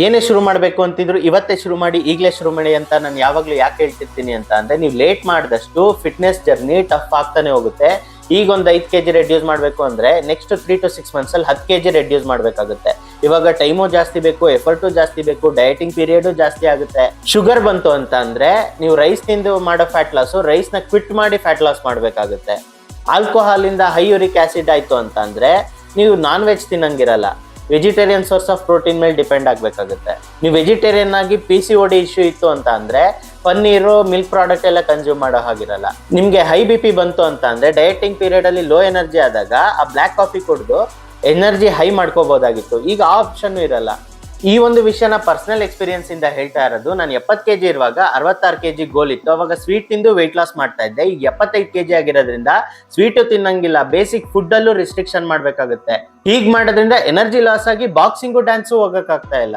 ಏನೇ ಶುರು ಮಾಡಬೇಕು ಅಂತಿದ್ರು ಇವತ್ತೇ ಶುರು ಮಾಡಿ, ಈಗಲೇ ಶುರು ಮಾಡಿ ಅಂತ ನಾನು ಯಾವಾಗ್ಲೂ ಯಾಕೆ ಹೇಳ್ತಿರ್ತೀನಿ ಅಂತ ಅಂದ್ರೆ, ನೀವು ಲೇಟ್ ಮಾಡಿದಷ್ಟು ಫಿಟ್ನೆಸ್ ಜರ್ನಿ ಟಫ್ ಆಗ್ತಾನೆ ಹೋಗುತ್ತೆ. ಈಗ ಒಂದು 5 kg ರೆಡ್ಯೂಸ್ ಮಾಡಬೇಕು ಅಂದ್ರೆ ನೆಕ್ಸ್ಟ್ 3 to 6 months ಅಲ್ಲಿ 10 kg ರೆಡ್ಯೂಸ್ ಮಾಡಬೇಕಾಗುತ್ತೆ. ಇವಾಗ ಟೈಮು ಜಾಸ್ತಿ ಬೇಕು, ಎಫರ್ಟು ಜಾಸ್ತಿ ಬೇಕು, ಡಯಟಿಂಗ್ ಪೀರಿಯಡ್ ಜಾಸ್ತಿ ಆಗುತ್ತೆ. ಶುಗರ್ ಬಂತು ಅಂತ ಅಂದ್ರೆ ನೀವು ರೈಸ್ ತಿಂದು ಮಾಡೋ ಫ್ಯಾಟ್ ಲಾಸ್, ರೈಸ್ ನ ಕ್ವಿಟ್ ಮಾಡಿ ಫ್ಯಾಟ್ ಲಾಸ್ ಮಾಡಬೇಕಾಗುತ್ತೆ. ಆಲ್ಕೋಹಾಲ್ ಇಂದ ಹೈ ಯೂರಿಕ್ ಆಸಿಡ್ ಆಯ್ತು ಅಂತ ಅಂದ್ರೆ ನೀವು ನಾನ್ ವೆಜ್ ತಿನ್ನಂಗಿರಲ್ಲ, ವೆಜಿಟೇರಿಯನ್ ಸೋರ್ಸ್ ಆಫ್ ಪ್ರೋಟೀನ್ ಮೇಲೆ ಡಿಪೆಂಡ್ ಆಗ್ಬೇಕಾಗುತ್ತೆ. ನೀವು ವೆಜಿಟೇರಿಯನ್ ಆಗಿ PCOD ಇಶ್ಯೂ ಇತ್ತು ಅಂತ ಅಂದ್ರೆ ಪನ್ನೀರು, ಮಿಲ್ಕ್ ಪ್ರಾಡಕ್ಟ್ ಎಲ್ಲ ಕನ್ಸ್ಯೂಮ್ ಮಾಡೋ ಹಾಗಿರಲ್ಲ. ನಿಮ್ಗೆ ಹೈ BP ಬಂತು ಅಂತ ಅಂದ್ರೆ ಡಯಟಿಂಗ್ ಪೀರಿಯಡ್ ಅಲ್ಲಿ ಲೋ ಎನರ್ಜಿ ಆದಾಗ ಆ ಬ್ಲ್ಯಾಕ್ ಕಾಫಿ ಕುಡಿದು ಎನರ್ಜಿ ಹೈ ಮಾಡ್ಕೋಬಹುದಾಗಿತ್ತು. ಈಗ ಆ ಆಪ್ಷನ್ ಇರಲ್ಲ. ಈ ಒಂದು ವಿಷಯನ ಪರ್ಸನಲ್ ಎಕ್ಸ್ಪೀರಿಯನ್ಸ್ ಇಂದ ಹೇಳ್ತಾ ಇರೋದು. ನಾನು 70 kg ಇರುವಾಗ 66 kg ಗೋಲ್ ಇತ್ತು. ಅವಾಗ ಸ್ವೀಟ್ ತಿಂದು ವೆಯ್ಟ್ ಲಾಸ್ ಮಾಡ್ತಾ ಇದ್ದೆ. ಈಗ 75 kg ಆಗಿರೋದ್ರಿಂದ ಸ್ವೀಟು ತಿನ್ನಂಗಿಲ್ಲ, ಬೇಸಿಕ್ ಫುಡ್ ಅಲ್ಲೂ ರಿಸ್ಟ್ರಿಕ್ಷನ್ ಮಾಡ್ಬೇಕಾಗುತ್ತೆ. ಹೀಗ್ ಮಾಡೋದ್ರಿಂದ ಎನರ್ಜಿ ಲಾಸ್ ಆಗಿ ಬಾಕ್ಸಿಂಗು ಡ್ಯಾನ್ಸು ಹೋಗಕ್ಕಾಗ್ತಾ ಇಲ್ಲ.